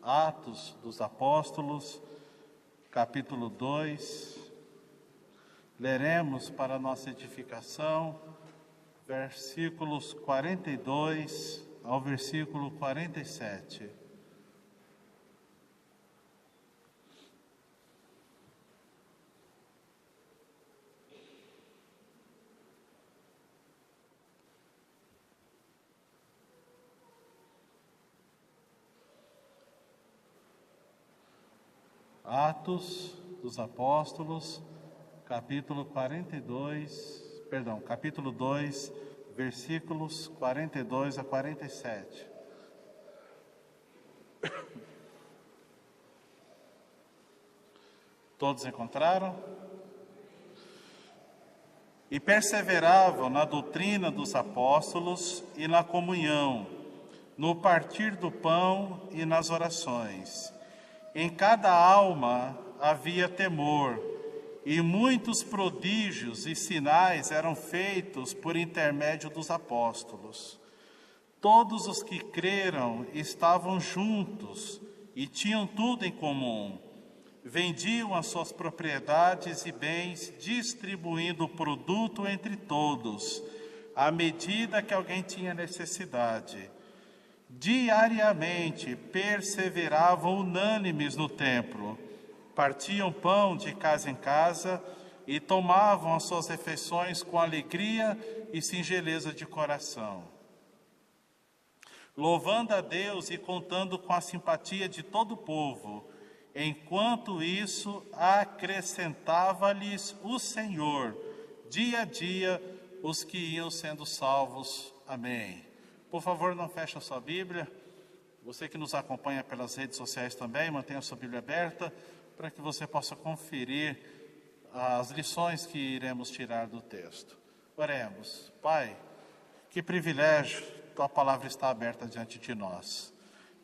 Atos dos Apóstolos, capítulo 2. Leremos para nossa edificação versículos 42 ao versículo 47. Atos dos Apóstolos, capítulo 2, versículos 42 a 47. Todos encontraram? E perseveravam na doutrina dos apóstolos e na comunhão, no partir do pão e nas orações. Em cada alma havia temor, e muitos prodígios e sinais eram feitos por intermédio dos apóstolos. Todos os que creram estavam juntos e tinham tudo em comum. Vendiam as suas propriedades e bens, distribuindo o produto entre todos, à medida que alguém tinha necessidade. Diariamente perseveravam unânimes no templo, partiam pão de casa em casa e tomavam as suas refeições com alegria e singeleza de coração, louvando a Deus e contando com a simpatia de todo o povo. Enquanto isso, acrescentava-lhes o Senhor, dia a dia, os que iam sendo salvos. Amém. Por favor, não feche a sua Bíblia. Você que nos acompanha pelas redes sociais também, mantenha a sua Bíblia aberta para que você possa conferir as lições que iremos tirar do texto. Oremos. Pai, que privilégio, Tua palavra está aberta diante de nós.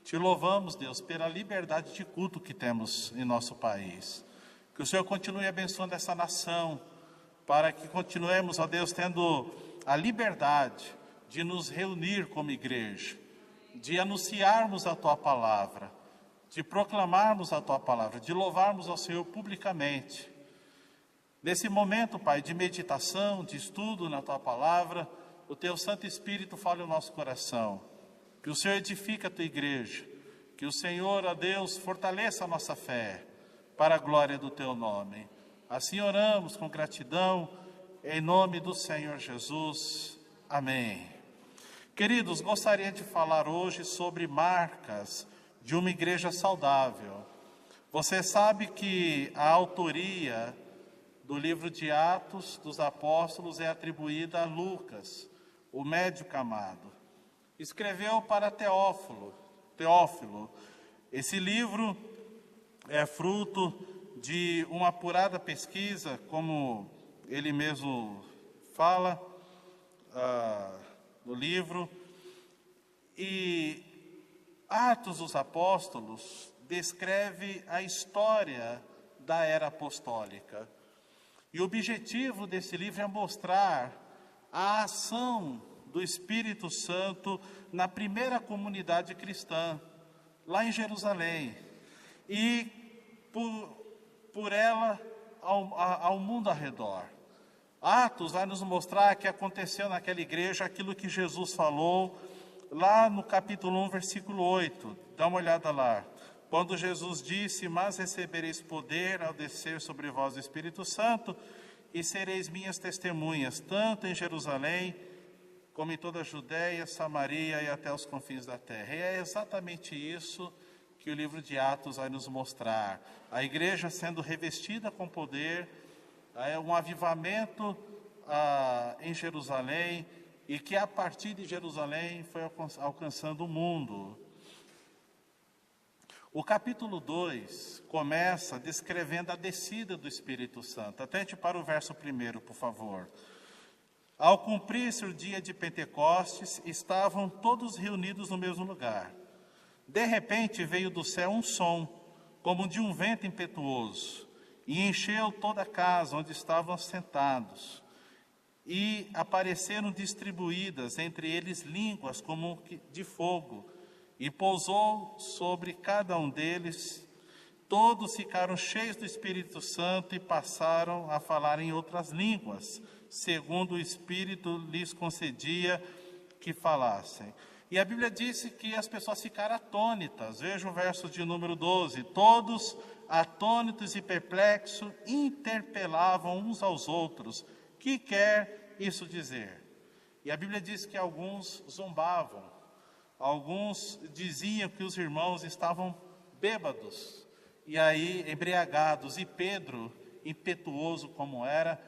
Te louvamos, Deus, pela liberdade de culto que temos em nosso país. Que o Senhor continue abençoando essa nação, para que continuemos, ó Deus, tendo a liberdade de nos reunir como igreja, de anunciarmos a Tua palavra, de proclamarmos a Tua palavra, de louvarmos ao Senhor publicamente. Nesse momento, Pai, de meditação, de estudo na Tua palavra, o Teu Santo Espírito fale ao nosso coração. Que o Senhor edifique a Tua igreja, que o Senhor, ó Deus, fortaleça a nossa fé, para a glória do Teu nome. Assim oramos com gratidão, em nome do Senhor Jesus. Amém. Queridos, gostaria de falar hoje sobre marcas de uma igreja saudável. Você sabe que a autoria do livro de Atos dos Apóstolos é atribuída a Lucas, o médico amado. Escreveu para Teófilo. Esse livro é fruto de uma apurada pesquisa, como ele mesmo fala no livro. E Atos dos Apóstolos descreve a história da era apostólica. E o objetivo desse livro é mostrar a ação do Espírito Santo na primeira comunidade cristã, lá em Jerusalém, e por ela ao mundo ao redor. Atos vai nos mostrar que aconteceu naquela igreja aquilo que Jesus falou lá no capítulo 1, versículo 8. Dá uma olhada lá. Quando Jesus disse: mas recebereis poder ao descer sobre vós o Espírito Santo, e sereis minhas testemunhas, tanto em Jerusalém, como em toda a Judéia, Samaria e até os confins da terra. E é exatamente isso que o livro de Atos vai nos mostrar. A igreja sendo revestida com poder, um avivamento em Jerusalém, e que a partir de Jerusalém foi alcançando o mundo. O capítulo 2 começa descrevendo a descida do Espírito Santo. Atente para o verso 1, por favor. Ao cumprir-se o dia de Pentecostes, estavam todos reunidos no mesmo lugar. De repente veio do céu um som, como de um vento impetuoso, e encheu toda a casa onde estavam sentados. E apareceram distribuídas entre eles línguas como de fogo, e pousou sobre cada um deles. Todos ficaram cheios do Espírito Santo e passaram a falar em outras línguas, segundo o Espírito lhes concedia que falassem. E a Bíblia disse que as pessoas ficaram atônitas. Veja o verso de número 12. Todos, atônitos e perplexos, interpelavam uns aos outros. Que quer isso dizer? E a Bíblia diz que alguns zombavam. Alguns diziam que os irmãos estavam bêbados. E aí, embriagados. E Pedro, impetuoso como era,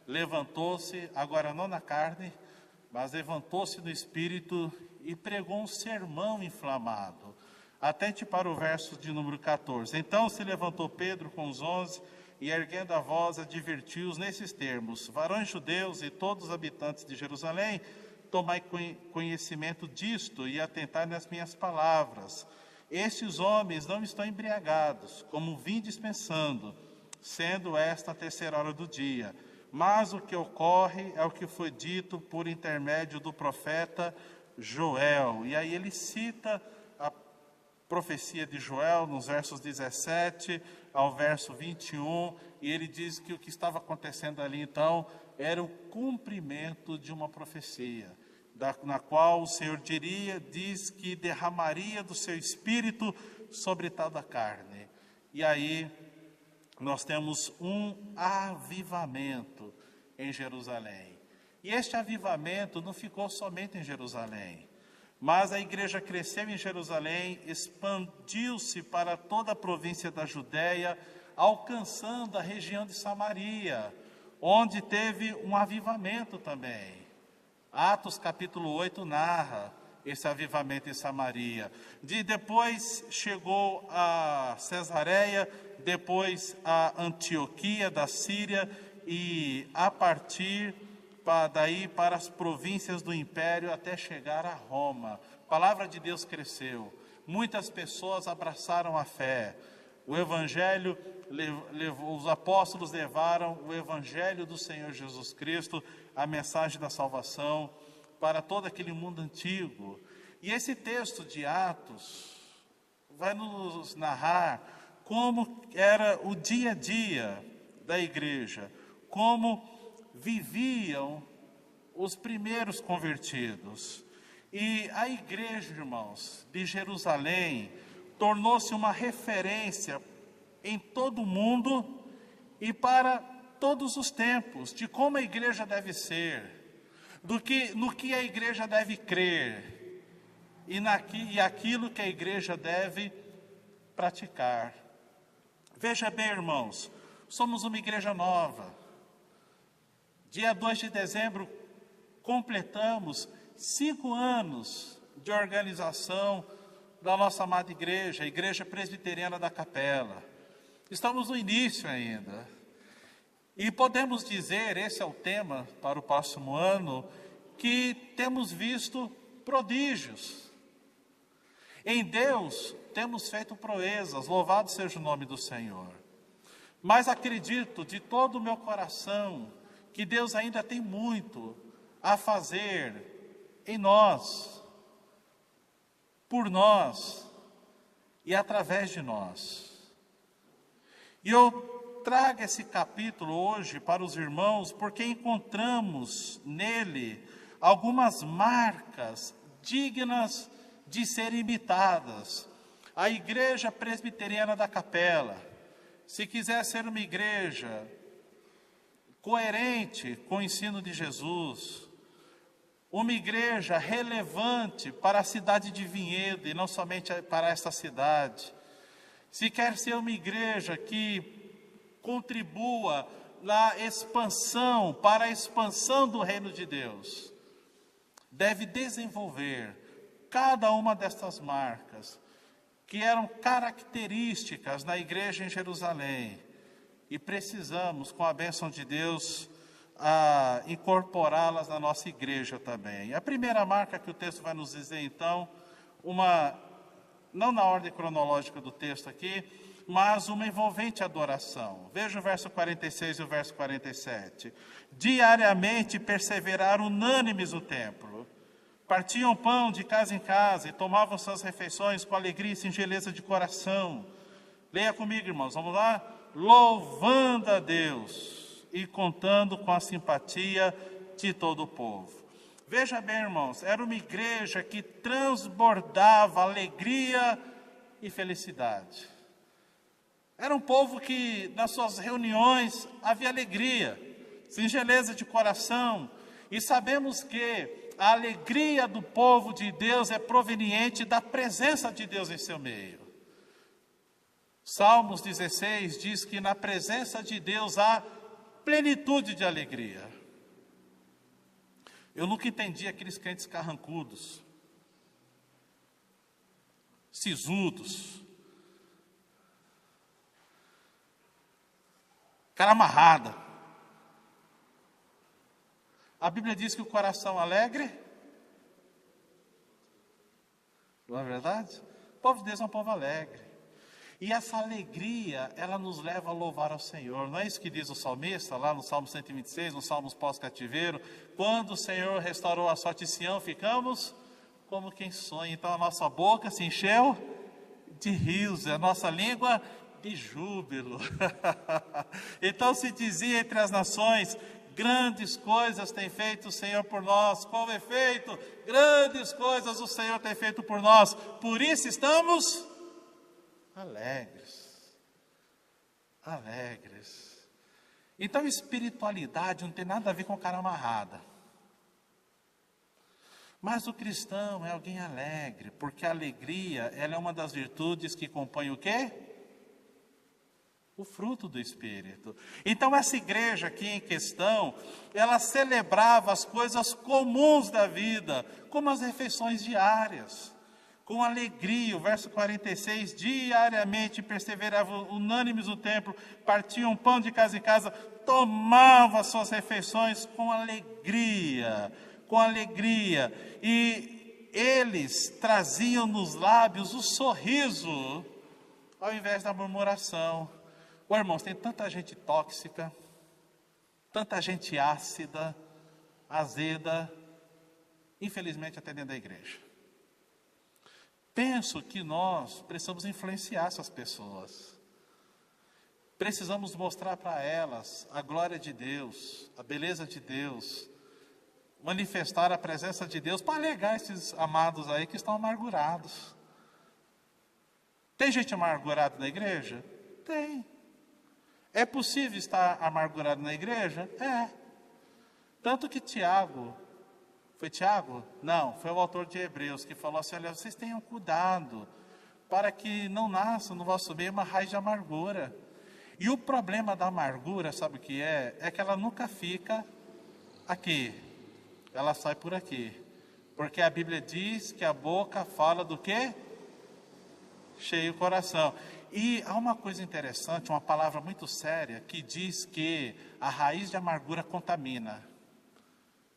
levantou-se, agora não na carne, mas levantou-se no Espírito e pregou um sermão inflamado. Atente para o verso de número 14. Então se levantou Pedro com os 11 e, erguendo a voz, advertiu-os nesses termos: varões judeus e todos os habitantes de Jerusalém, tomai conhecimento disto e atentai nas minhas palavras. Estes homens não estão embriagados, como vim dispensando, sendo esta a terceira hora do dia. Mas o que ocorre é o que foi dito por intermédio do profeta Joel. E aí ele cita a profecia de Joel nos versos 17 ao verso 21, e ele diz que o que estava acontecendo ali então era o cumprimento de uma profecia, na qual o Senhor diz que derramaria do seu Espírito sobre toda a carne. E aí nós temos um avivamento em Jerusalém. E este avivamento não ficou somente em Jerusalém, mas a igreja cresceu em Jerusalém, expandiu-se para toda a província da Judéia, alcançando a região de Samaria, onde teve um avivamento também. Atos capítulo 8 narra esse avivamento em Samaria. Depois chegou a Cesareia, depois a Antioquia da Síria, e a partir daí para as províncias do império até chegar a Roma. A palavra de Deus cresceu, muitas pessoas abraçaram a fé. O evangelho, os apóstolos levaram o evangelho do Senhor Jesus Cristo, a mensagem da salvação, para todo aquele mundo antigo. E esse texto de Atos vai nos narrar como era o dia a dia da igreja, como viviam os primeiros convertidos. E a igreja, irmãos, de Jerusalém tornou-se uma referência em todo o mundo e para todos os tempos, de como a igreja deve ser, no que a igreja deve crer e aquilo que a igreja deve praticar. Veja bem, irmãos, somos uma igreja nova. Dia 2 de dezembro, completamos 5 anos de organização da nossa amada igreja, a Igreja Presbiteriana da Capela. Estamos no início ainda. E podemos dizer, esse é o tema para o próximo ano, que temos visto prodígios. Em Deus temos feito proezas, louvado seja o nome do Senhor. Mas acredito de todo o meu coração que Deus ainda tem muito a fazer em nós, por nós e através de nós. E eu trago esse capítulo hoje para os irmãos porque encontramos nele algumas marcas dignas de serem imitadas. A Igreja Presbiteriana da Capela, se quiser ser uma igreja coerente com o ensino de Jesus, uma igreja relevante para a cidade de Vinhedo e não somente para esta cidade, se quer ser uma igreja que contribua na expansão, para a expansão do reino de Deus, deve desenvolver cada uma destas marcas que eram características na igreja em Jerusalém. E precisamos, com a bênção de Deus, incorporá-las na nossa igreja também. A primeira marca que o texto vai nos dizer, então, não na ordem cronológica do texto aqui, mas uma envolvente adoração. Veja o verso 46 e o verso 47. Diariamente perseveraram unânimes no templo, Partiam pão de casa em casa e tomavam suas refeições com alegria e singeleza de coração. Leia comigo, irmãos, vamos lá? Louvando a Deus e contando com a simpatia de todo o povo. Veja bem, irmãos, era uma igreja que transbordava alegria e felicidade. Era um povo que nas suas reuniões havia alegria, singeleza de coração, e sabemos que a alegria do povo de Deus é proveniente da presença de Deus em seu meio. Salmos 16 diz que na presença de Deus há plenitude de alegria. Eu nunca entendi aqueles crentes carrancudos, sisudos, cara amarrada. A Bíblia diz que o coração alegre, não é verdade? O povo de Deus é um povo alegre. E essa alegria, ela nos leva a louvar ao Senhor. Não é isso que diz o salmista, lá no Salmo 126, nos Salmos pós-cativeiro? Quando o Senhor restaurou a sorte de Sião, ficamos como quem sonha. Então a nossa boca se encheu de rios, a nossa língua de júbilo. Então se dizia entre as nações: grandes coisas tem feito o Senhor por nós. Qual o efeito? Grandes coisas o Senhor tem feito por nós. Por isso estamos alegres. Alegres. Então espiritualidade não tem nada a ver com cara amarrada. Mas o cristão é alguém alegre, porque a alegria, ela é uma das virtudes que compõe o quê? O fruto do Espírito. Então essa igreja aqui em questão, ela celebrava as coisas comuns da vida, como as refeições diárias, com alegria. O verso 46, diariamente perseveravam unânimes no templo, partiam pão de casa em casa, tomavam as suas refeições com alegria, e eles traziam nos lábios o sorriso, ao invés da murmuração. Irmãos, tem tanta gente tóxica, tanta gente ácida, azeda, infelizmente até dentro da igreja. Penso que nós precisamos influenciar essas pessoas. Precisamos mostrar para elas a glória de Deus, a beleza de Deus, manifestar a presença de Deus para alegar esses amados aí que estão amargurados. Tem gente amargurada na igreja? Tem. É possível estar amargurado na igreja? É. Tanto que Tiago, foi Tiago? Não, foi o autor de Hebreus que falou assim: olha, vocês tenham cuidado para que não nasça no vosso meio uma raiz de amargura. E o problema da amargura, sabe o que é? É que ela nunca fica aqui, ela sai por aqui. Porque a Bíblia diz que a boca fala do quê? Cheio o coração. E há uma coisa interessante, uma palavra muito séria, que diz que a raiz de amargura contamina.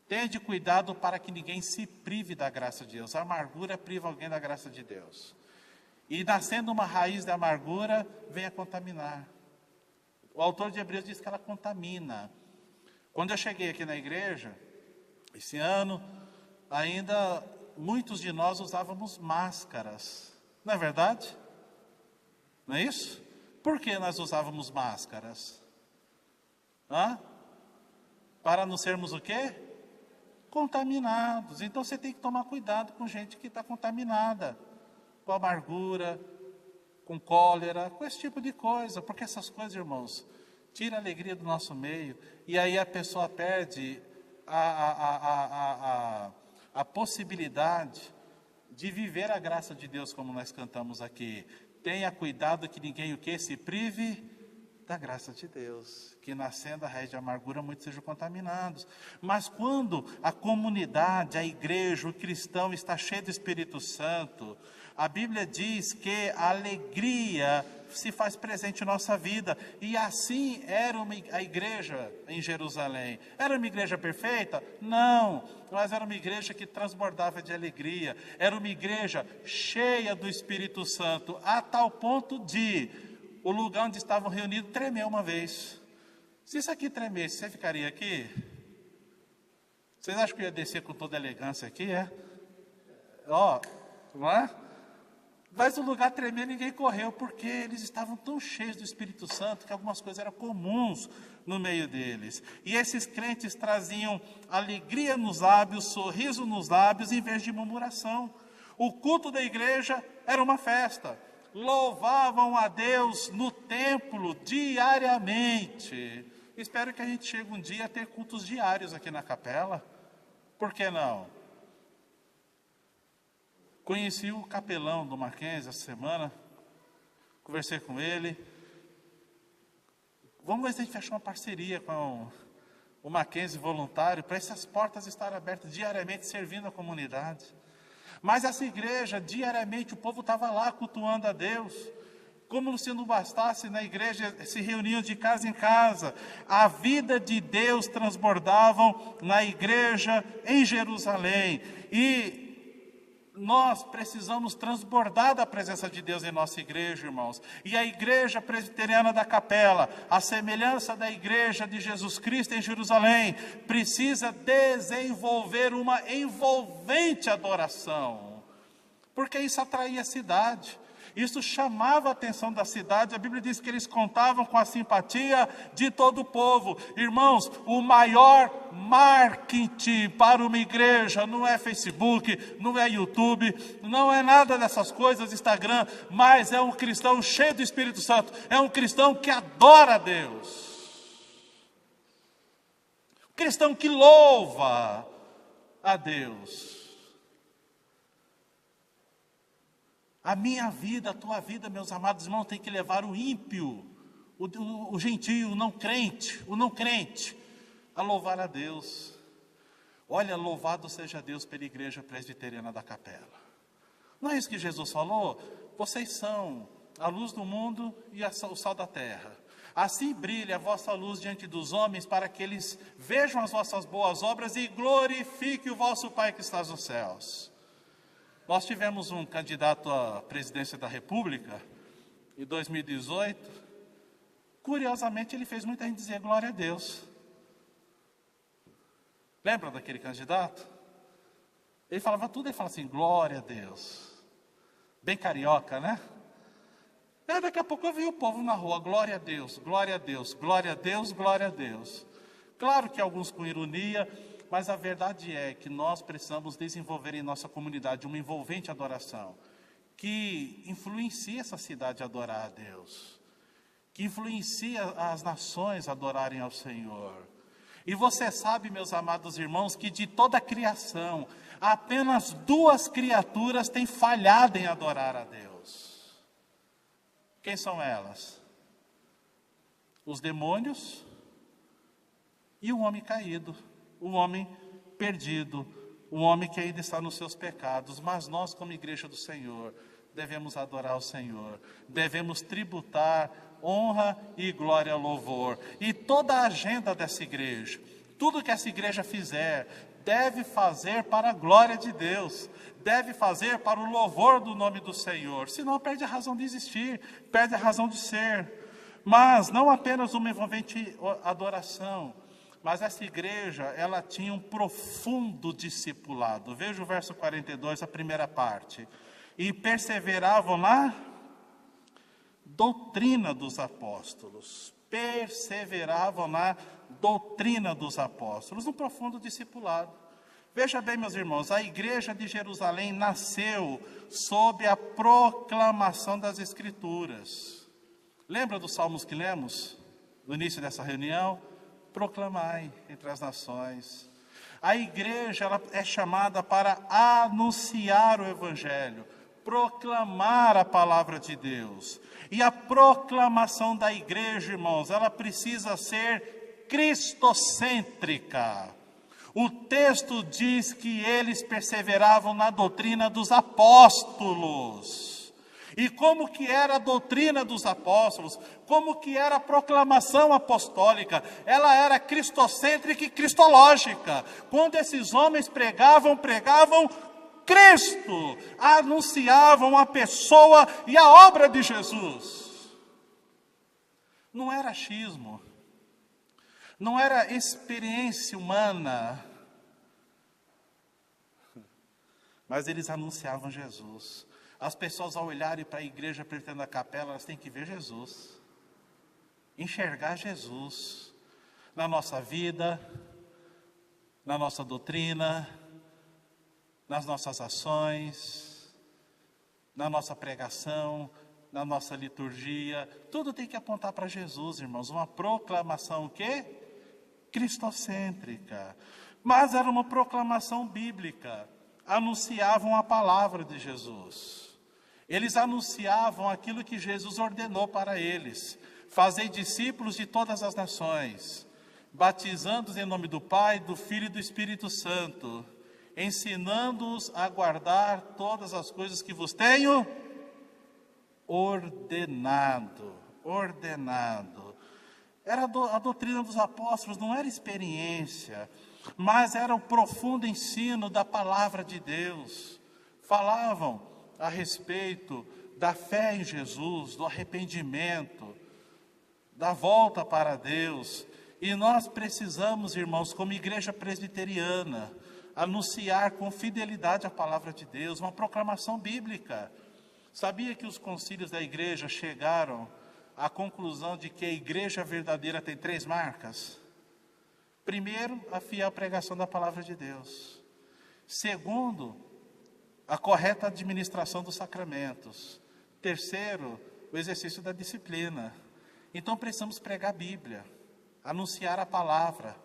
Tende cuidado para que ninguém se prive da graça de Deus. A amargura priva alguém da graça de Deus. E nascendo uma raiz de amargura, vem a contaminar. O autor de Hebreus diz que ela contamina. Quando eu cheguei aqui na igreja, esse ano, ainda muitos de nós usávamos máscaras. Não é verdade? Não é isso? Por que nós usávamos máscaras? Para não sermos o quê? Contaminados. Então você tem que tomar cuidado com gente que está contaminada, com amargura, com cólera, com esse tipo de coisa, porque essas coisas, irmãos, tiram a alegria do nosso meio, e aí a pessoa perde a possibilidade de viver a graça de Deus, como nós cantamos aqui. Tenha cuidado que ninguém o que se prive da graça de Deus, que nascendo a raiz de amargura muitos sejam contaminados. Mas quando a comunidade, a igreja, o cristão está cheio do Espírito Santo, a Bíblia diz que a alegria se faz presente em nossa vida. E assim era a igreja em Jerusalém. Era uma igreja perfeita? Não, mas era uma igreja que transbordava de alegria. Era uma igreja cheia do Espírito Santo, a tal ponto de o lugar onde estavam reunidos tremeu uma vez. Se isso aqui tremesse, você ficaria aqui? Vocês acham que eu ia descer com toda elegância aqui? Ó, não é? Mas o lugar tremeu, ninguém correu, porque eles estavam tão cheios do Espírito Santo que algumas coisas eram comuns no meio deles. E esses crentes traziam alegria nos lábios, sorriso nos lábios, em vez de murmuração. O culto da igreja era uma festa. Louvavam a Deus no templo diariamente. Espero que a gente chegue um dia a ter cultos diários aqui na capela. Por que não? Conheci o capelão do Mackenzie essa semana, conversei com ele. Vamos ver se a gente fecha uma parceria com o Mackenzie voluntário, para essas portas estarem abertas diariamente, servindo a comunidade. Mas essa igreja, diariamente, o povo estava lá cultuando a Deus. Como se não bastasse, na igreja se reuniam de casa em casa. A vida de Deus transbordava na igreja em Jerusalém. E nós precisamos transbordar da presença de Deus em nossa igreja, irmãos. E a igreja presbiteriana da Capela, a semelhança da igreja de Jesus Cristo em Jerusalém, precisa desenvolver uma envolvente adoração. Porque isso atraía a cidade. Isso chamava a atenção da cidade. A Bíblia diz que eles contavam com a simpatia de todo o povo. Irmãos, o maior marketing para uma igreja não é Facebook, não é YouTube, não é nada dessas coisas, Instagram, mas é um cristão cheio do Espírito Santo. É um cristão que adora a Deus. Um cristão que louva a Deus. A minha vida, a tua vida, meus amados irmãos, tem que levar o ímpio, o gentio, o não crente, a louvar a Deus. Olha, louvado seja Deus pela igreja presbiteriana da Capela. Não é isso que Jesus falou? Vocês são a luz do mundo e o sal da terra. Assim brilha a vossa luz diante dos homens, para que eles vejam as vossas boas obras e glorifiquem o vosso Pai que está nos céus. Nós tivemos um candidato à presidência da República, em 2018, curiosamente ele fez muita gente dizer glória a Deus. Lembra daquele candidato? Ele falava tudo, ele falava assim, glória a Deus. Bem carioca, né? E daqui a pouco eu vi o povo na rua, glória a Deus, glória a Deus, glória a Deus, glória a Deus. Claro que alguns com ironia, mas a verdade é que nós precisamos desenvolver em nossa comunidade uma envolvente adoração, que influencie essa cidade a adorar a Deus, que influencie as nações a adorarem ao Senhor. E você sabe, meus amados irmãos, que de toda a criação, apenas 2 criaturas têm falhado em adorar a Deus. Quem são elas? Os demônios e o homem caído. O homem perdido, o homem que ainda está nos seus pecados. Mas nós, como igreja do Senhor, devemos adorar o Senhor, devemos tributar honra e glória ao louvor. E toda a agenda dessa igreja, tudo que essa igreja fizer, deve fazer para a glória de Deus, deve fazer para o louvor do nome do Senhor, senão perde a razão de existir, perde a razão de ser. Mas não apenas uma envolvente adoração, mas essa igreja, ela tinha um profundo discipulado. Veja o verso 42, a primeira parte. E perseveravam na doutrina dos apóstolos. Perseveravam na doutrina dos apóstolos. Um profundo discipulado. Veja bem, meus irmãos, a igreja de Jerusalém nasceu sob a proclamação das Escrituras. Lembra dos salmos que lemos no início dessa reunião? Proclamai entre as nações. A igreja, ela é chamada para anunciar o Evangelho, proclamar a palavra de Deus. E a proclamação da igreja, irmãos, ela precisa ser cristocêntrica. O texto diz que eles perseveravam na doutrina dos apóstolos. E como que era a doutrina dos apóstolos, como que era a proclamação apostólica, ela era cristocêntrica e cristológica. Quando esses homens pregavam Cristo, anunciavam a pessoa e a obra de Jesus. Não era achismo, não era experiência humana, mas eles anunciavam Jesus. As pessoas, ao olharem para a igreja perto da capela, elas têm que ver Jesus, enxergar Jesus na nossa vida, na nossa doutrina, nas nossas ações, na nossa pregação, na nossa liturgia. Tudo tem que apontar para Jesus, irmãos. Uma proclamação o quê? Cristocêntrica. Mas era uma proclamação bíblica. Anunciavam a palavra de Jesus. Eles anunciavam aquilo que Jesus ordenou para eles. Fazei discípulos de todas as nações, batizando-os em nome do Pai, do Filho e do Espírito Santo, ensinando-os a guardar todas as coisas que vos tenho ordenado. Era a doutrina dos apóstolos, não era experiência, mas era o profundo ensino da palavra de Deus. Falavam a respeito da fé em Jesus, do arrependimento, da volta para Deus. E nós precisamos, irmãos, como igreja presbiteriana, anunciar com fidelidade a palavra de Deus, uma proclamação bíblica. Sabia que os concílios da igreja chegaram à conclusão de que a igreja verdadeira tem 3 marcas? Primeiro, a fiel pregação da palavra de Deus. Segundo, a correta administração dos sacramentos. Terceiro, o exercício da disciplina. Então precisamos pregar a Bíblia, anunciar a palavra.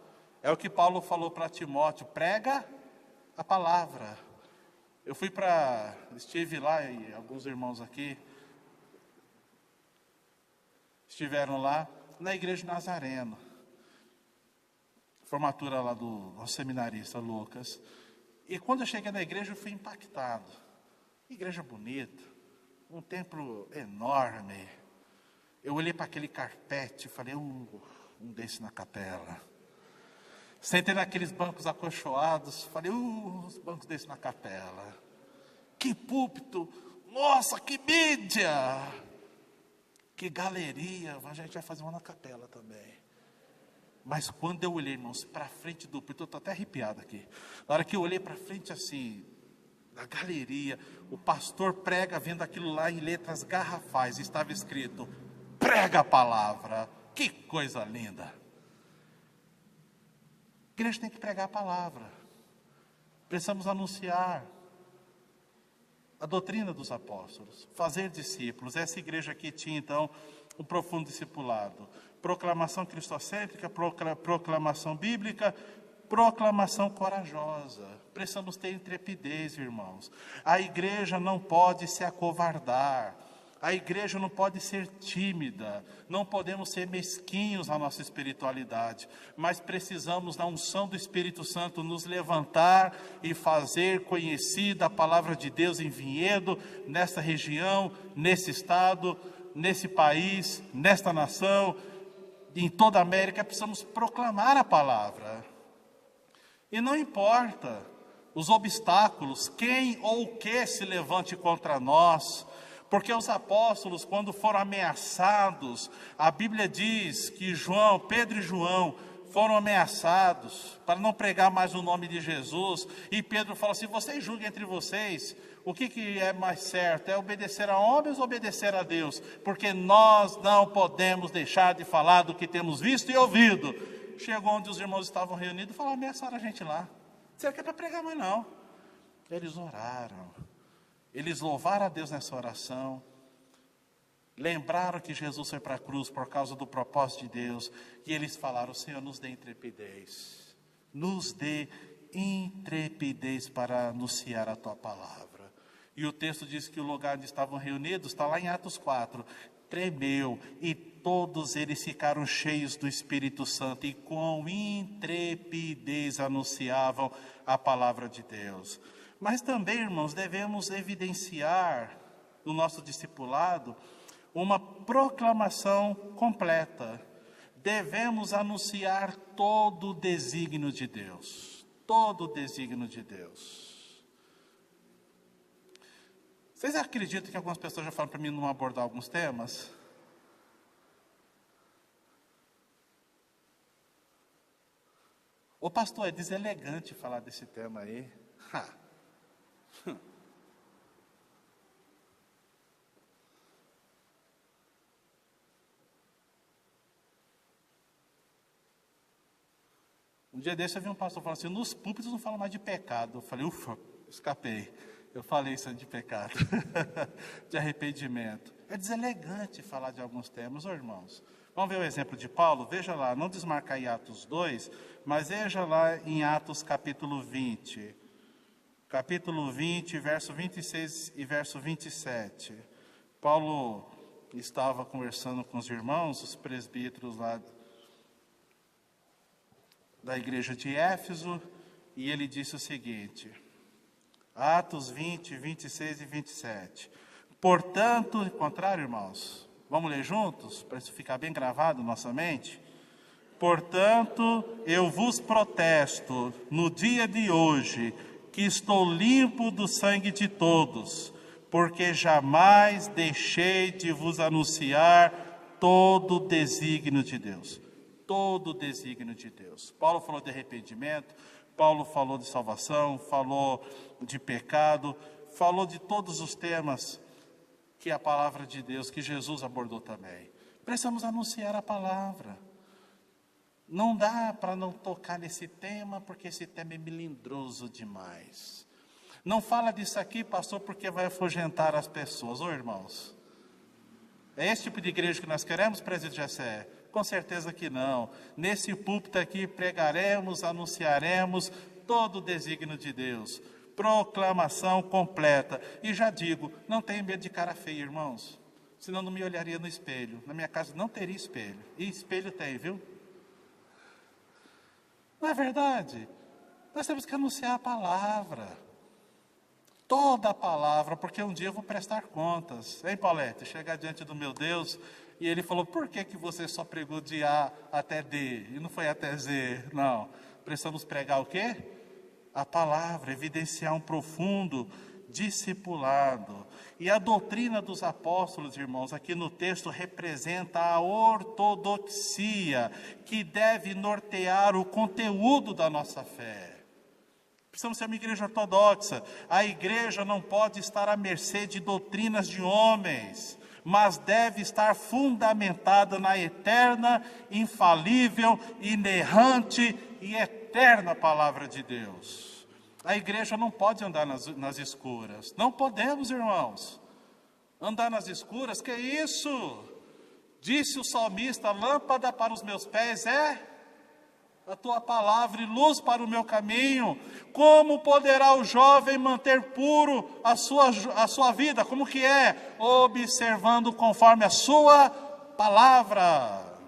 É o que Paulo falou para Timóteo: prega a palavra. Estive lá, e alguns irmãos aqui estiveram lá, na igreja Nazareno. Formatura lá do nosso seminarista Lucas. E quando eu cheguei na igreja, eu fui impactado. Igreja bonita, um templo enorme. Eu olhei para aquele carpete e falei: um desse na capela. Sentei naqueles bancos acolchoados, falei: uns bancos desses na capela. Que púlpito, nossa, que mídia, que galeria. A gente vai fazer uma na capela também. Mas quando eu olhei, irmãos, para frente do púlpito, eu estou até arrepiado aqui. Na hora que eu olhei para frente assim, da galeria, o pastor prega, vendo aquilo lá em letras garrafais, estava escrito: prega a palavra. Que coisa linda. A igreja tem que pregar a palavra. Precisamos anunciar a doutrina dos apóstolos, fazer discípulos. Essa igreja aqui tinha então um profundo discipulado. Proclamação cristocêntrica, proclamação bíblica, proclamação corajosa. Precisamos ter intrepidez, irmãos. A igreja não pode se acovardar. A igreja não pode ser tímida, não podemos ser mesquinhos na nossa espiritualidade, mas precisamos, na unção do Espírito Santo, nos levantar e fazer conhecida a palavra de Deus em Vinhedo, nesta região, nesse estado, nesse país, nesta nação, em toda a América. Precisamos proclamar a palavra. E não importa os obstáculos, quem ou o que se levante contra nós. Porque os apóstolos, quando foram ameaçados, a Bíblia diz que Pedro e João foram ameaçados para não pregar mais o nome de Jesus. E Pedro fala assim: vocês julguem entre vocês, o que é mais certo? É obedecer a homens ou obedecer a Deus? Porque nós não podemos deixar de falar do que temos visto e ouvido. Chegou onde os irmãos estavam reunidos e falaram: ameaçaram a gente lá. Você quer para pregar mais não? Eles oraram. Eles louvaram a Deus nessa oração, lembraram que Jesus foi para a cruz por causa do propósito de Deus, e eles falaram: Senhor, nos dê intrepidez, nos dê intrepidez para anunciar a Tua palavra. E o texto diz que o lugar onde estavam reunidos, está lá em Atos 4, tremeu, e todos eles ficaram cheios do Espírito Santo, e com intrepidez anunciavam a palavra de Deus. Mas também, irmãos, devemos evidenciar no nosso discipulado uma proclamação completa. Devemos anunciar todo o desígnio de Deus. Todo o desígnio de Deus. Vocês acreditam que algumas pessoas já falam para mim não abordar alguns temas? Ô pastor, é deselegante falar desse tema aí. Um dia desse eu vi um pastor falando assim, nos púlpitos não fala mais de pecado. Eu falei, ufa, escapei. Eu falei isso de pecado, de arrependimento. É deselegante falar de alguns temas, irmãos. Vamos ver o exemplo de Paulo? Veja lá, não desmarca aí Atos 2, mas veja lá em Atos capítulo 20. Capítulo 20, verso 26 e verso 27. Paulo estava conversando com os irmãos, os presbíteros lá da igreja de Éfeso, e ele disse o seguinte, Atos 20, 26 e 27. Portanto, contrário, irmãos, vamos ler juntos, para isso ficar bem gravado na nossa mente? Portanto, eu vos protesto, no dia de hoje, que estou limpo do sangue de todos, porque jamais deixei de vos anunciar todo o desígnio de Deus. Todo o desígnio de Deus. Paulo falou de arrependimento, Paulo falou de salvação, falou de pecado, falou de todos os temas que a palavra de Deus, que Jesus abordou também. Precisamos anunciar a palavra. Não dá para não tocar nesse tema, porque esse tema é melindroso demais. Não fala disso aqui, pastor, porque vai afugentar as pessoas. Ô irmãos, é esse tipo de igreja que nós queremos, presídio Jessé? Com certeza que não. Nesse púlpito aqui pregaremos, anunciaremos todo o desígnio de Deus. Proclamação completa. E já digo, não tenho medo de cara feia, irmãos. Senão não me olharia no espelho. Na minha casa não teria espelho. E espelho tem, viu? Não é verdade? Nós temos que anunciar a palavra. Toda a palavra, porque um dia eu vou prestar contas. Hein, Paulette? Chegar diante do meu Deus... E ele falou, por que você só pregou de A até D? E não foi até Z? Não. Precisamos pregar o quê? A palavra, evidenciar um profundo discipulado. E a doutrina dos apóstolos, irmãos, aqui no texto representa a ortodoxia, que deve nortear o conteúdo da nossa fé. Precisamos ser uma igreja ortodoxa. A igreja não pode estar à mercê de doutrinas de homens, mas deve estar fundamentada na eterna, infalível, inerrante e eterna palavra de Deus. A igreja não pode andar nas escuras. Não podemos, irmãos. Andar nas escuras, que é isso? Disse o salmista, lâmpada para os meus pés é a tua palavra e luz para o meu caminho. Como poderá o jovem manter puro a sua vida? Como que é? Observando conforme a sua palavra.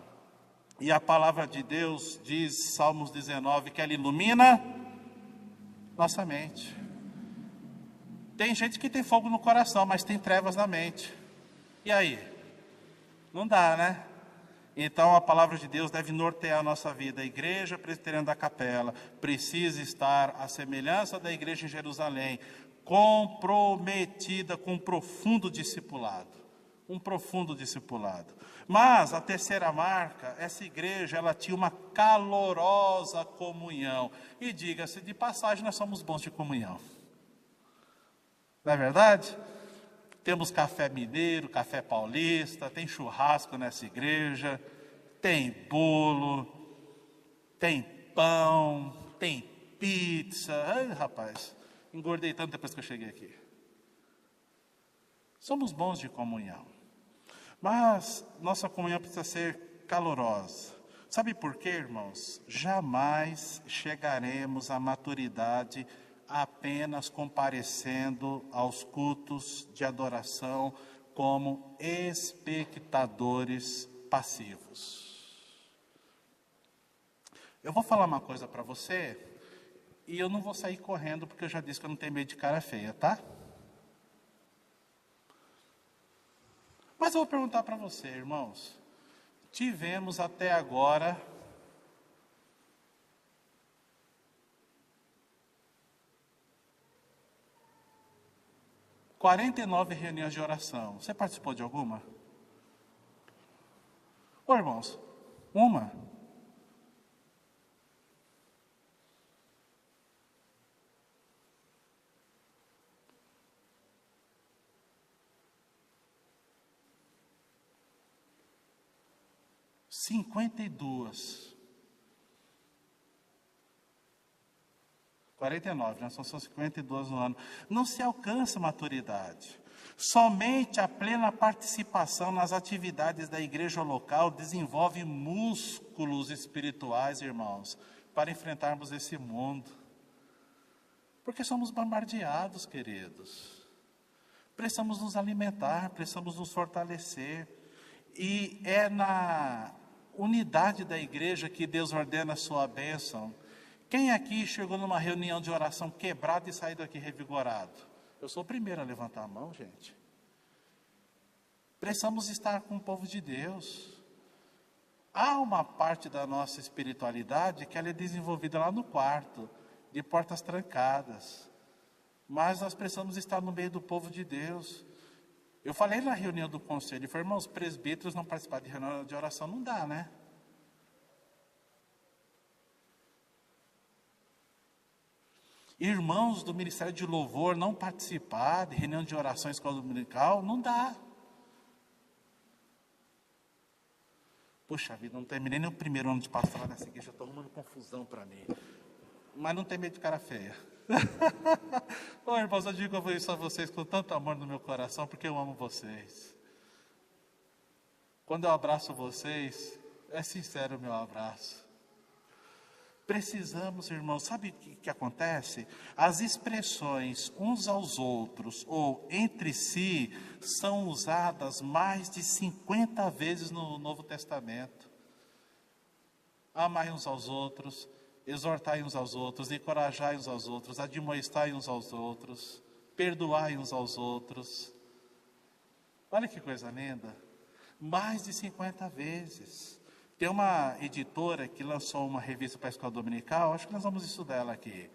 E a palavra de Deus diz, Salmos 19, que ela ilumina nossa mente. Tem gente que tem fogo no coração, mas tem trevas na mente. E aí? Não dá, né? Então a palavra de Deus deve nortear a nossa vida. A igreja presbiteriana da Capela precisa estar à semelhança da igreja em Jerusalém, comprometida com um profundo discipulado. Um profundo discipulado. Mas a terceira marca, essa igreja, ela tinha uma calorosa comunhão. E diga-se de passagem, nós somos bons de comunhão. Não é verdade? Temos café mineiro, café paulista, tem churrasco nessa igreja, tem bolo, tem pão, tem pizza. Ai, rapaz, engordei tanto depois que eu cheguei aqui. Somos bons de comunhão, mas nossa comunhão precisa ser calorosa. Sabe por quê, irmãos? Jamais chegaremos à maturidade apenas comparecendo aos cultos de adoração como espectadores passivos. Eu vou falar uma coisa para você, e eu não vou sair correndo, porque eu já disse que eu não tenho medo de cara feia, tá? Mas eu vou perguntar para você, irmãos. Tivemos até agora 49 reuniões de oração. Você participou de alguma? Ô irmãos, uma? (52) 49, né? São 52 no ano. Não se alcança maturidade. Somente a plena participação nas atividades da igreja local desenvolve músculos espirituais, irmãos, para enfrentarmos esse mundo. Porque somos bombardeados, queridos. Precisamos nos alimentar, precisamos nos fortalecer. E é na unidade da igreja que Deus ordena a sua bênção. Quem aqui chegou numa reunião de oração quebrado e saiu daqui revigorado? Eu sou o primeiro a levantar a mão, gente. Precisamos estar com o povo de Deus. Há uma parte da nossa espiritualidade que ela é desenvolvida lá no quarto, de portas trancadas. Mas nós precisamos estar no meio do povo de Deus. Eu falei na reunião do conselho, eu falei, irmãos, presbíteros não participar de reunião de oração não dá, né? Irmãos do Ministério de Louvor não participar de reunião de oração escola dominical, não dá. Puxa vida, não terminei nem o primeiro ano de pastoral nessa igreja, estou arrumando confusão para mim. Mas não tem medo de cara feia. Ô irmãos, eu digo isso a vocês com tanto amor no meu coração, porque eu amo vocês. Quando eu abraço vocês, é sincero o meu abraço. Precisamos, irmãos, sabe o que acontece? As expressões uns aos outros ou entre si são usadas mais de 50 vezes no Novo Testamento. Amai uns aos outros, exortai uns aos outros, encorajai uns aos outros, admoestai uns aos outros, perdoai uns aos outros. Olha que coisa linda. Mais de 50 vezes. Tem uma editora que lançou uma revista para a escola dominical, acho que nós vamos estudar ela aqui.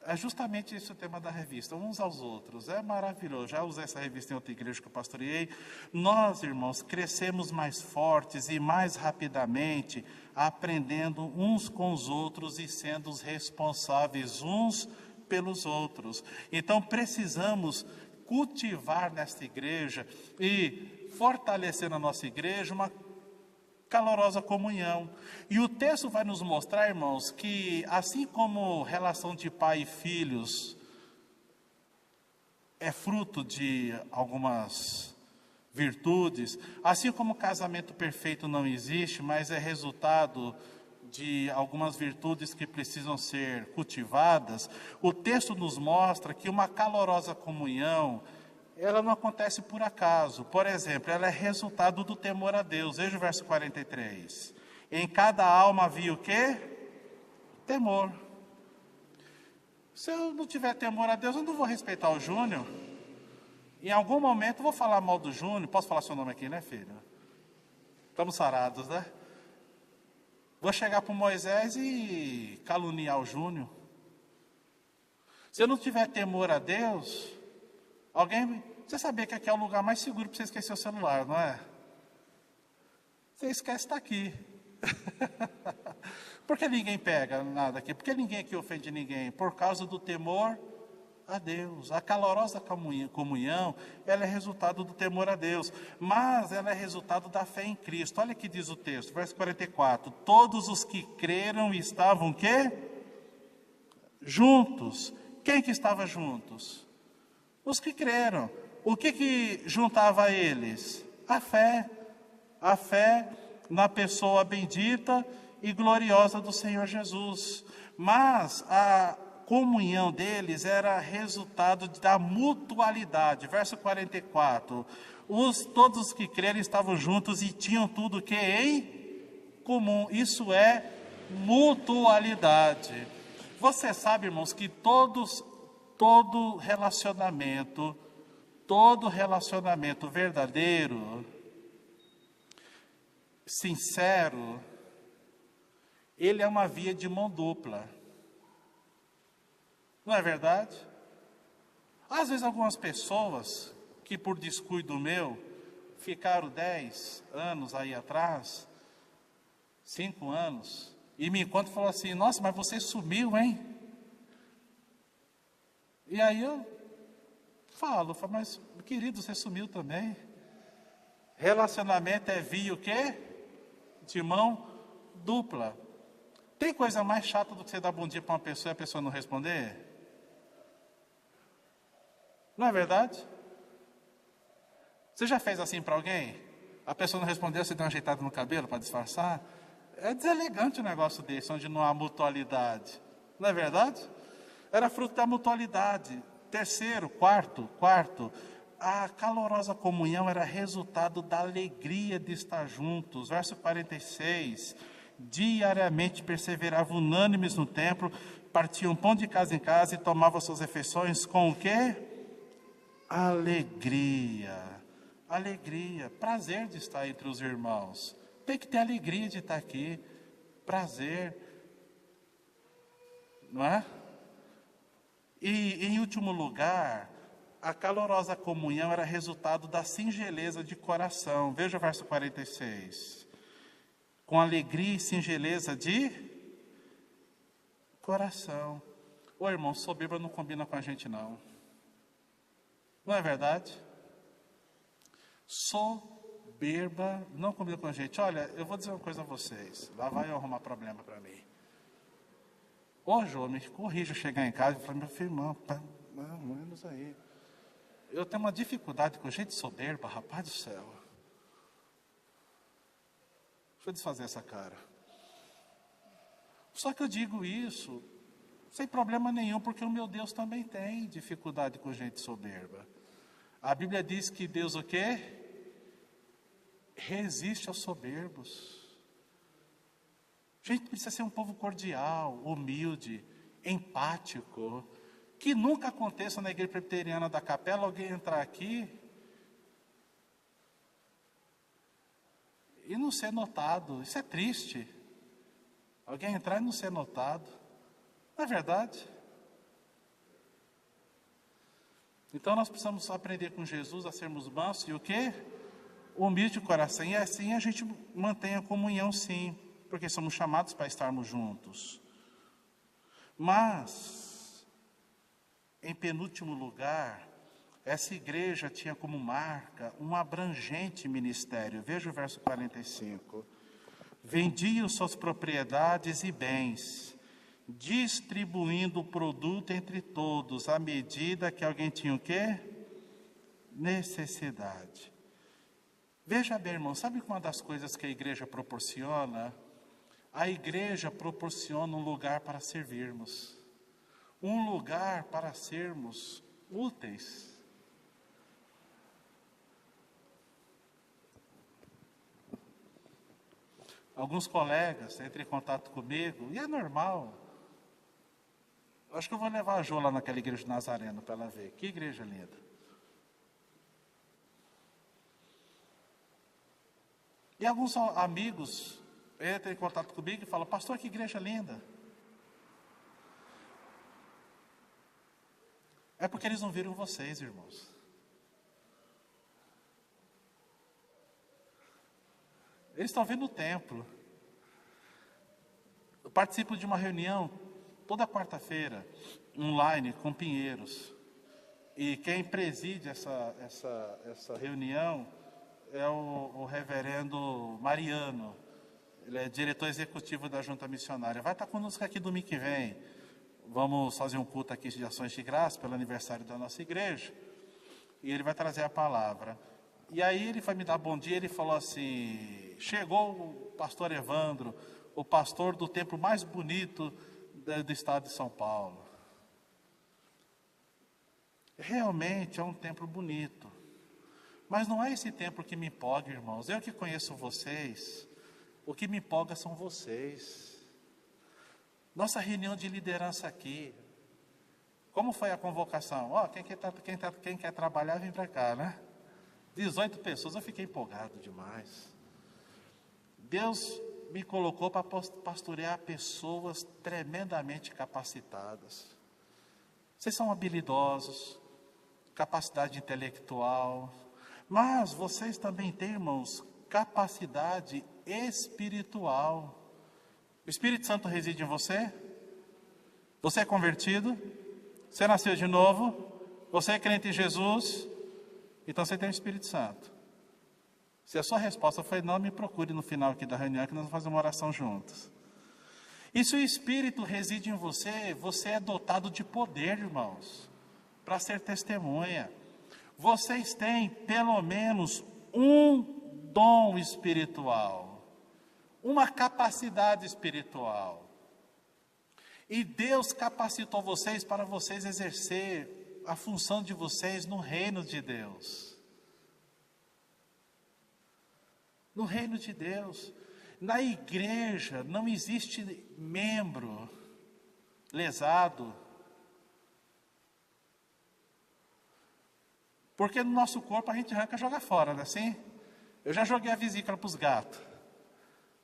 É justamente esse o tema da revista, uns aos outros. É maravilhoso, já usei essa revista em outra igreja que eu pastoreei. Nós, irmãos, crescemos mais fortes e mais rapidamente, aprendendo uns com os outros e sendo os responsáveis uns pelos outros. Então, precisamos cultivar nesta igreja e fortalecer na nossa igreja uma calorosa comunhão. E o texto vai nos mostrar, irmãos, que assim como relação de pai e filhos é fruto de algumas virtudes, assim como o casamento perfeito não existe, mas é resultado de algumas virtudes que precisam ser cultivadas, o texto nos mostra que uma calorosa comunhão ela não acontece por acaso. Por exemplo, ela é resultado do temor a Deus. Veja o verso 43. Em cada alma havia o quê? Temor. Se eu não tiver temor a Deus, eu não vou respeitar o Júnior. Em algum momento eu vou falar mal do Júnior. Posso falar seu nome aqui, né, filho? Estamos sarados, né? Vou chegar para o Moisés e caluniar o Júnior. Se eu não tiver temor a Deus... Você sabia que aqui é o lugar mais seguro para você esquecer o celular, não é? Você esquece, está aqui. Por que ninguém pega nada aqui? Por que ninguém aqui ofende ninguém? Por causa do temor a Deus. A calorosa comunhão, ela é resultado do temor a Deus. Mas ela é resultado da fé em Cristo. Olha o que diz o texto, verso 44. Todos os que creram estavam o quê? Juntos. Quem que estava juntos? Os que creram. O que juntava eles? A fé. A fé na pessoa bendita e gloriosa do Senhor Jesus. Mas a comunhão deles era resultado da mutualidade. Verso 44. Todos os que creram estavam juntos e tinham tudo que em comum. Isso é mutualidade. Você sabe, irmãos, que todo relacionamento verdadeiro, sincero, ele é uma via de mão dupla. Não é verdade? Às vezes algumas pessoas que por descuido meu ficaram 10 anos aí atrás, 5 anos, e me encontram e falam assim, nossa, mas você sumiu, hein? E aí eu falo, mas querido, você sumiu também. Relacionamento é via o quê? De mão dupla. Tem coisa mais chata do que você dar bom dia para uma pessoa e a pessoa não responder? Não é verdade? Você já fez assim para alguém? A pessoa não respondeu, você deu uma ajeitada no cabelo para disfarçar? É deselegante um negócio desse, onde não há mutualidade. Não é verdade? Era fruto da mutualidade. Terceiro, quarto, a calorosa comunhão era resultado da alegria de estar juntos. Verso 46, diariamente perseveravam unânimes no templo, partiam pão de casa em casa e tomavam suas refeições com o quê? Alegria, prazer de estar entre os irmãos. Tem que ter alegria de estar aqui, prazer, não é? E, em último lugar, a calorosa comunhão era resultado da singeleza de coração. Veja o verso 46. Com alegria e singeleza de coração. Ô irmão, soberba não combina com a gente não. Não é verdade? Soberba não combina com a gente. Olha, eu vou dizer uma coisa a vocês. Lá vai eu arrumar problema para mim. Hoje eu me corrijo chegar em casa e falar, meu filho, irmão, menos aí. Eu tenho uma dificuldade com gente soberba, rapaz do céu. Deixa eu desfazer essa cara. Só que eu digo isso sem problema nenhum, porque o meu Deus também tem dificuldade com gente soberba. A Bíblia diz que Deus o quê? Resiste aos soberbos. A gente precisa ser um povo cordial, humilde, empático. Que nunca aconteça na igreja presbiteriana da Capela alguém entrar aqui e não ser notado. Isso é triste. Alguém entrar e não ser notado. Não é verdade? Então nós precisamos aprender com Jesus a sermos mansos e o quê? Humilde de coração. E assim a gente mantém a comunhão, sim. Porque somos chamados para estarmos juntos. Mas, em penúltimo lugar, essa igreja tinha como marca um abrangente ministério. Veja o verso 45. Vendiam suas propriedades e bens, distribuindo o produto entre todos, à medida que alguém tinha o quê? Necessidade. Veja bem, irmão, sabe uma das coisas que a igreja proporciona? A igreja proporciona um lugar para servirmos, um lugar para sermos úteis. Alguns colegas entram em contato comigo, e é normal. Acho que eu vou levar a Jo lá naquela igreja de Nazareno para ela ver. Que igreja linda. E alguns amigos entram em contato comigo e falam, pastor, que igreja linda. É porque eles não viram vocês, irmãos. Eles estão vendo o templo. Eu participo de uma reunião toda quarta-feira, online, com Pinheiros. E quem preside essa reunião é o reverendo Mariano. Ele é diretor executivo da Junta Missionária. Vai estar conosco aqui domingo que vem. Vamos fazer um culto aqui de ações de graça pelo aniversário da nossa igreja. E ele vai trazer a palavra. E aí ele foi me dar bom dia, ele falou assim, chegou o pastor Evandro, o pastor do templo mais bonito do estado de São Paulo. Realmente é um templo bonito. Mas não é esse templo que me empolga, irmãos. Eu que conheço vocês, o que me empolga são vocês. Nossa reunião de liderança aqui. Como foi a convocação? Quem quer trabalhar, vem para cá, né? 18 pessoas, eu fiquei empolgado demais. Deus me colocou para pastorear pessoas tremendamente capacitadas. Vocês são habilidosos, capacidade intelectual, mas vocês também têm, irmãos, capacidade espiritual. O Espírito Santo reside em você? Você é convertido? Você nasceu de novo? Você é crente em Jesus? Então você tem o Espírito Santo. Se a sua resposta foi não, me procure no final aqui da reunião que nós vamos fazer uma oração juntos. E se o Espírito reside em você, você é dotado de poder, irmãos, para ser testemunha. Vocês têm pelo menos um dom espiritual, uma capacidade espiritual. E Deus capacitou vocês para vocês exercer a função de vocês no reino de Deus. No reino de Deus. Na igreja não existe membro lesado. Porque no nosso corpo a gente arranca e joga fora, não é assim? Eu já joguei a vesícula para os gatos.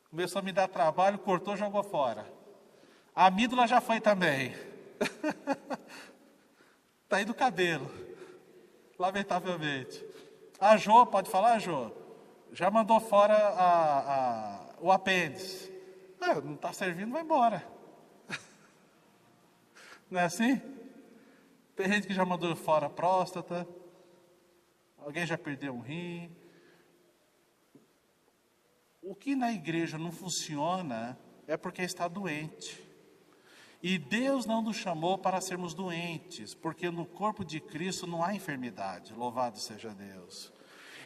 Começou a me dar trabalho, cortou, jogou fora. A amígdala já foi também. Está aí do cabelo. Lamentavelmente. A Jô, pode falar, Jô? Já mandou fora o apêndice. Não está servindo, vai embora. Não é assim? Tem gente que já mandou fora a próstata. Alguém já perdeu um rim. O que na igreja não funciona é porque está doente. E Deus não nos chamou para sermos doentes, porque no corpo de Cristo não há enfermidade, louvado seja Deus.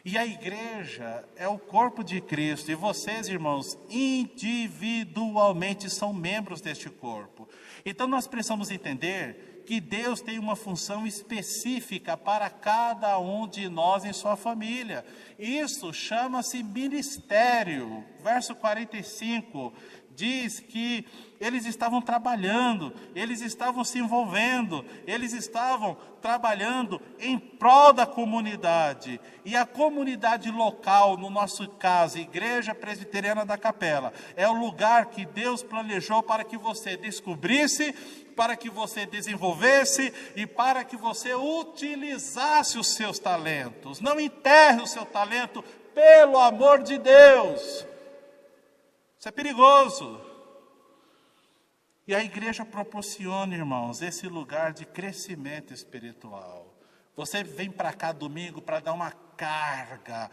E a igreja é o corpo de Cristo, e vocês, irmãos, individualmente são membros deste corpo. Então nós precisamos entender que Deus tem uma função específica para cada um de nós em sua família. Isso chama-se ministério. Verso 45 diz que eles estavam trabalhando, eles estavam se envolvendo, eles estavam trabalhando em prol da comunidade. E a comunidade local, no nosso caso, Igreja Presbiteriana da Capela, é o lugar que Deus planejou para que você descobrisse, para que você desenvolvesse e para que você utilizasse os seus talentos. Não enterre o seu talento, pelo amor de Deus. Isso é perigoso. E a igreja proporciona, irmãos, esse lugar de crescimento espiritual. Você vem para cá domingo para dar uma carga,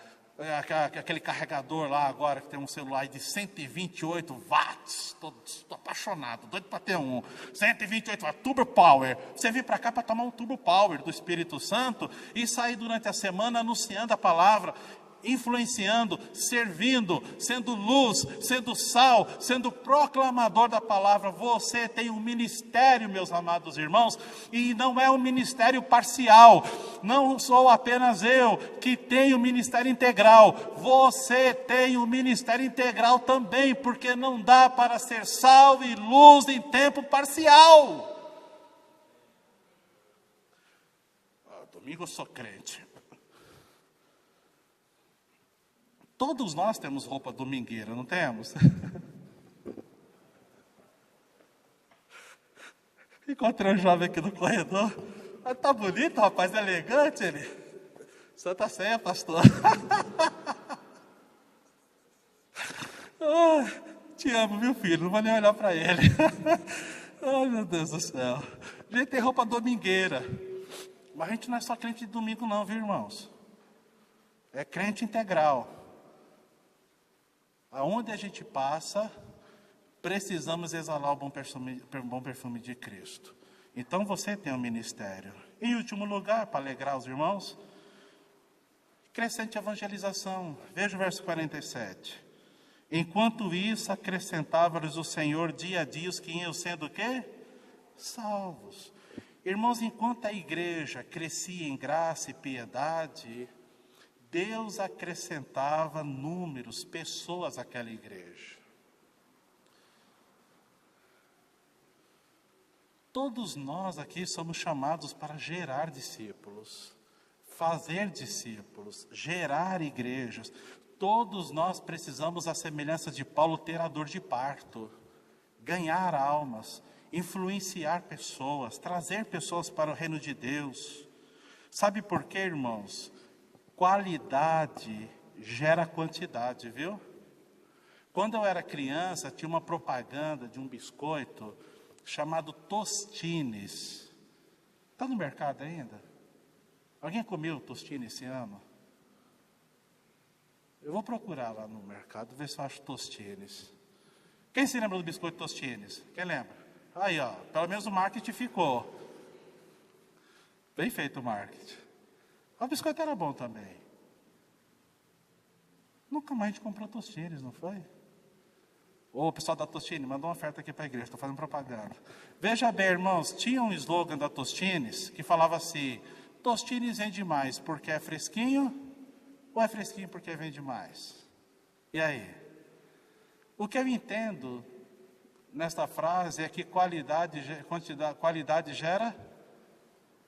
aquele carregador lá agora que tem um celular de 128 watts, estou apaixonado, doido para ter um, 128 watts, Turbo Power. Você vem para cá para tomar um Turbo Power do Espírito Santo e sair durante a semana anunciando a palavra, influenciando, servindo, sendo luz, sendo sal, sendo proclamador da palavra. Você tem um ministério, meus amados irmãos, e não é um ministério parcial. Não sou apenas eu que tenho ministério integral. Você tem um ministério integral também, porque não dá para ser sal e luz em tempo parcial. Domingo eu sou crente. Todos nós temos roupa domingueira, não temos? Encontrei um jovem aqui no corredor. Tá bonito, rapaz, elegante ele. Santa Ceia, pastor. Te amo, meu filho, não vou nem olhar para ele. Ai, meu Deus do céu. A gente tem roupa domingueira. Mas a gente não é só crente de domingo não, viu, irmãos? É crente integral. Aonde a gente passa, precisamos exalar o bom perfume de Cristo. Então você tem um ministério. Em último lugar, para alegrar os irmãos, crescente evangelização. Veja o verso 47. Enquanto isso, acrescentava-lhes o Senhor dia a dia os que iam sendo o quê? Salvos. Irmãos, enquanto a igreja crescia em graça e piedade, Deus acrescentava números, pessoas àquela igreja. Todos nós aqui somos chamados para gerar discípulos, fazer discípulos, gerar igrejas. Todos nós precisamos, à semelhança de Paulo, ter a dor de parto, ganhar almas, influenciar pessoas, trazer pessoas para o reino de Deus. Sabe por quê, irmãos? Qualidade gera quantidade, viu? Quando eu era criança, tinha uma propaganda de um biscoito chamado Tostines. Está no mercado ainda? Alguém comeu Tostines esse ano? Eu vou procurar lá no mercado, ver se eu acho Tostines. Quem se lembra do biscoito Tostines? Quem lembra? Aí, ó, pelo menos o marketing ficou. Bem feito o marketing. O biscoito era bom também. Nunca mais a gente comprou Tostines, não foi? Ô, pessoal da Tostines, mandou uma oferta aqui para a igreja, estou fazendo propaganda. Veja bem, irmãos, tinha um slogan da Tostines que falava assim: Tostines vende mais porque é fresquinho ou é fresquinho porque vende mais? E aí? O que eu entendo nesta frase é que qualidade gera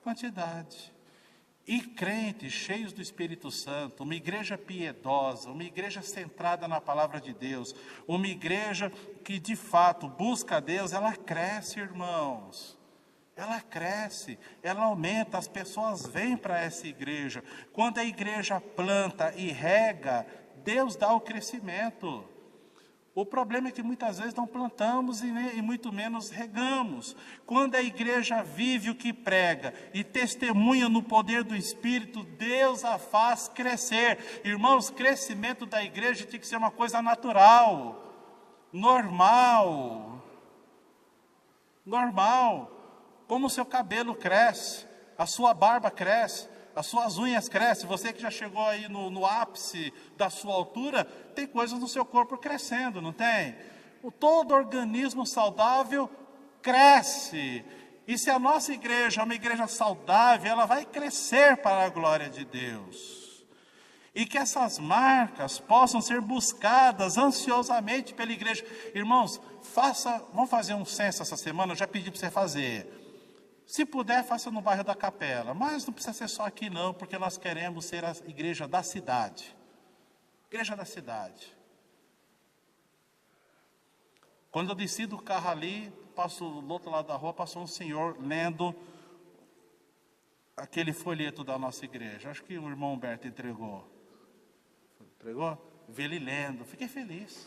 quantidade. E crentes cheios do Espírito Santo, uma igreja piedosa, uma igreja centrada na palavra de Deus, uma igreja que de fato busca a Deus, ela cresce, irmãos. Ela cresce, ela aumenta, as pessoas vêm para essa igreja. Quando a igreja planta e rega, Deus dá o crescimento. O problema é que muitas vezes não plantamos e muito menos regamos. Quando a igreja vive o que prega e testemunha no poder do Espírito, Deus a faz crescer. Irmãos, crescimento da igreja tem que ser uma coisa natural, normal. Como o seu cabelo cresce, a sua barba cresce, as suas unhas crescem. Você que já chegou aí no ápice da sua altura, tem coisas no seu corpo crescendo, não tem? Todo organismo saudável cresce. E se a nossa igreja é uma igreja saudável, ela vai crescer para a glória de Deus. E que essas marcas possam ser buscadas ansiosamente pela igreja. Irmãos, vamos fazer um censo essa semana, eu já pedi para você fazer. Se puder, faça no bairro da Capela, mas não precisa ser só aqui não, porque nós queremos ser a igreja da cidade. Igreja da cidade. Quando eu desci do carro ali, do outro lado da rua, passou um senhor lendo aquele folheto da nossa igreja. Acho que o irmão Humberto entregou. Entregou? Vi ele lendo, fiquei feliz.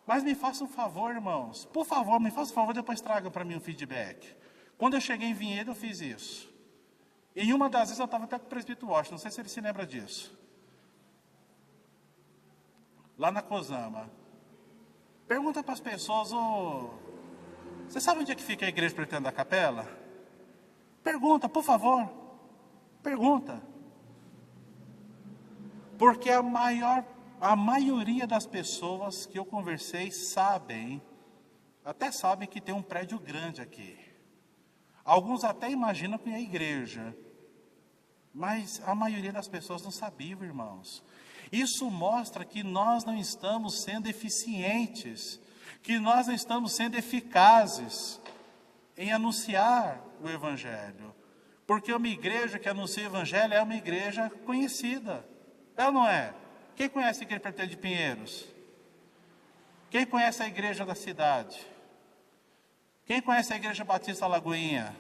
Mas me faça um favor, irmãos. Por favor, me faça um favor, depois traga para mim um feedback. Quando eu cheguei em Vinhedo, eu fiz isso. E uma das vezes eu estava até com o presbítero Washington, não sei se ele se lembra disso. Lá na Cosama. Pergunta para as pessoas, você sabe onde é que fica a igreja pretendente da capela? Pergunta, por favor. Pergunta. Porque a maioria das pessoas que eu conversei até sabem que tem um prédio grande aqui. Alguns até imaginam que é igreja, mas a maioria das pessoas não sabiam, irmãos. Isso mostra que nós não estamos sendo eficientes, que nós não estamos sendo eficazes em anunciar o Evangelho. Porque uma igreja que anuncia o Evangelho é uma igreja conhecida, é ou não é? Quem conhece a igreja Presbiteriana de Pinheiros? Quem conhece a igreja da cidade? Quem conhece a igreja Batista Lagoinha?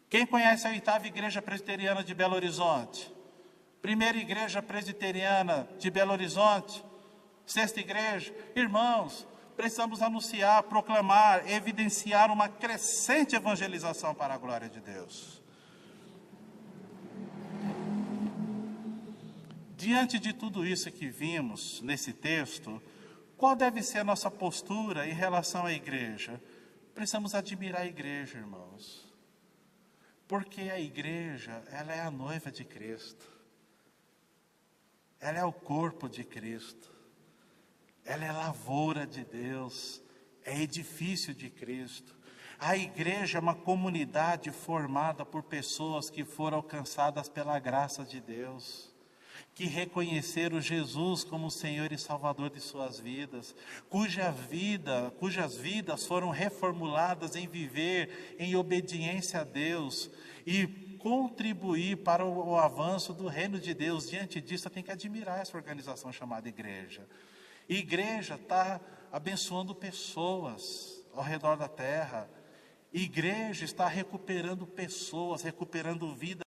Quem conhece a 8ª igreja presbiteriana de Belo Horizonte? Primeira igreja presbiteriana de Belo Horizonte? 6ª igreja? Irmãos, precisamos anunciar, proclamar, evidenciar uma crescente evangelização para a glória de Deus. Diante de tudo isso que vimos nesse texto, qual deve ser a nossa postura em relação à igreja? Precisamos admirar a igreja, irmãos. Porque a igreja, ela é a noiva de Cristo. Ela é o corpo de Cristo. Ela é lavoura de Deus. É edifício de Cristo. A igreja é uma comunidade formada por pessoas que foram alcançadas pela graça de Deus, que reconheceram Jesus como Senhor e Salvador de suas vidas, cujas vidas foram reformuladas em viver em obediência a Deus e contribuir para o avanço do reino de Deus. Diante disso, tem que admirar essa organização chamada igreja. Igreja está abençoando pessoas ao redor da terra. Igreja está recuperando pessoas, recuperando vidas.